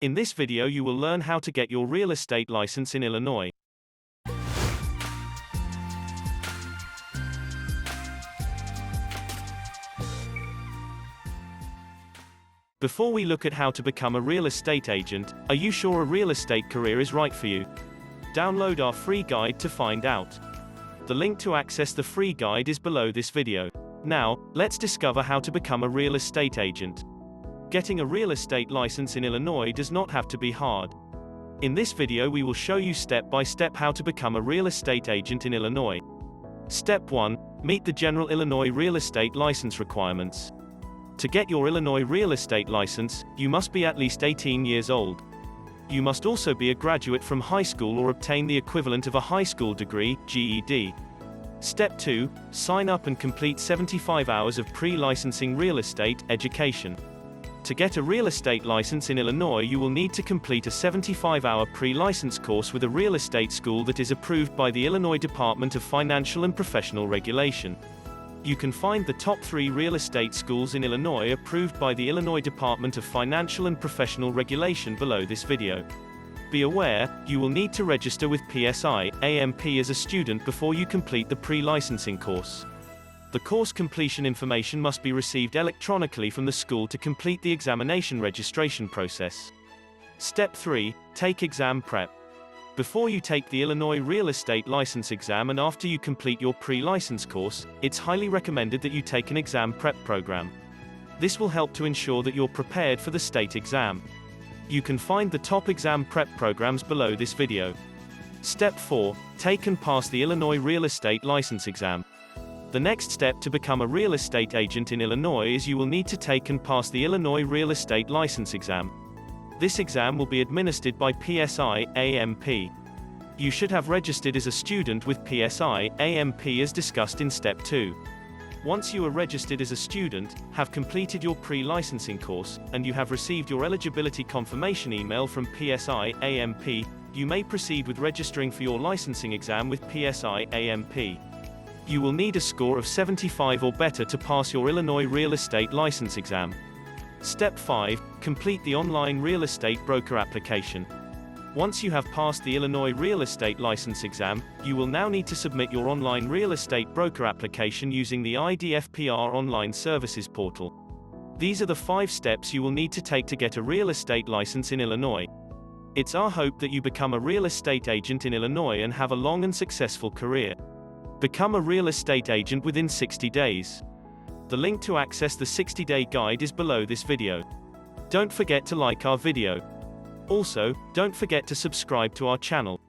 In this video you will learn how to get your real estate license in Illinois. Before we look at how to become a real estate agent, are you sure a real estate career is right for you? Download our free guide to find out. The link to access the free guide is below this video. Now, let's discover how to become a real estate agent. Getting a real estate license in Illinois does not have to be hard. In this video we will show you step by step how to become a real estate agent in Illinois. Step 1. Meet the general Illinois real estate license requirements. To get your Illinois real estate license, you must be at least 18 years old. You must also be a graduate from high school or obtain the equivalent of a high school degree, GED. Step 2. Sign up and complete 75 hours of pre-licensing real estate education. To get a real estate license in Illinois you will need to complete a 75-hour pre-license course with a real estate school that is approved by the Illinois Department of Financial and Professional Regulation. You can find the top 3 real estate schools in Illinois approved by the Illinois Department of Financial and Professional Regulation below this video. Be aware, you will need to register with PSI, AMP as a student before you complete the pre-licensing course. The course completion information must be received electronically from the school to complete the examination registration process. Step 3. Take exam prep. Before you take the Illinois real estate license exam and after you complete your pre-license course, it's highly recommended that you take an exam prep program. This will help to ensure that you're prepared for the state exam. You can find the top exam prep programs below this video. Step 4. Take and pass the Illinois real estate license exam. The next step to become a real estate agent in Illinois is you will need to take and pass the Illinois real estate license exam. This exam will be administered by PSI, AMP. You should have registered as a student with PSI, AMP as discussed in Step 2. Once you are registered as a student, have completed your pre-licensing course, and you have received your eligibility confirmation email from PSI, AMP, you may proceed with registering for your licensing exam with PSI, AMP. You will need a score of 75 or better to pass your Illinois real estate license exam. Step 5. Complete the online real estate broker application. Once you have passed the Illinois real estate license exam, you will now need to submit your online real estate broker application using the IDFPR online services portal. These are the 5 steps you will need to take to get a real estate license in Illinois. It's our hope that you become a real estate agent in Illinois and have a long and successful career. Become a real estate agent within 60 days. The link to access the 60-day guide is below this video. Don't forget to like our video. Also, don't forget to subscribe to our channel.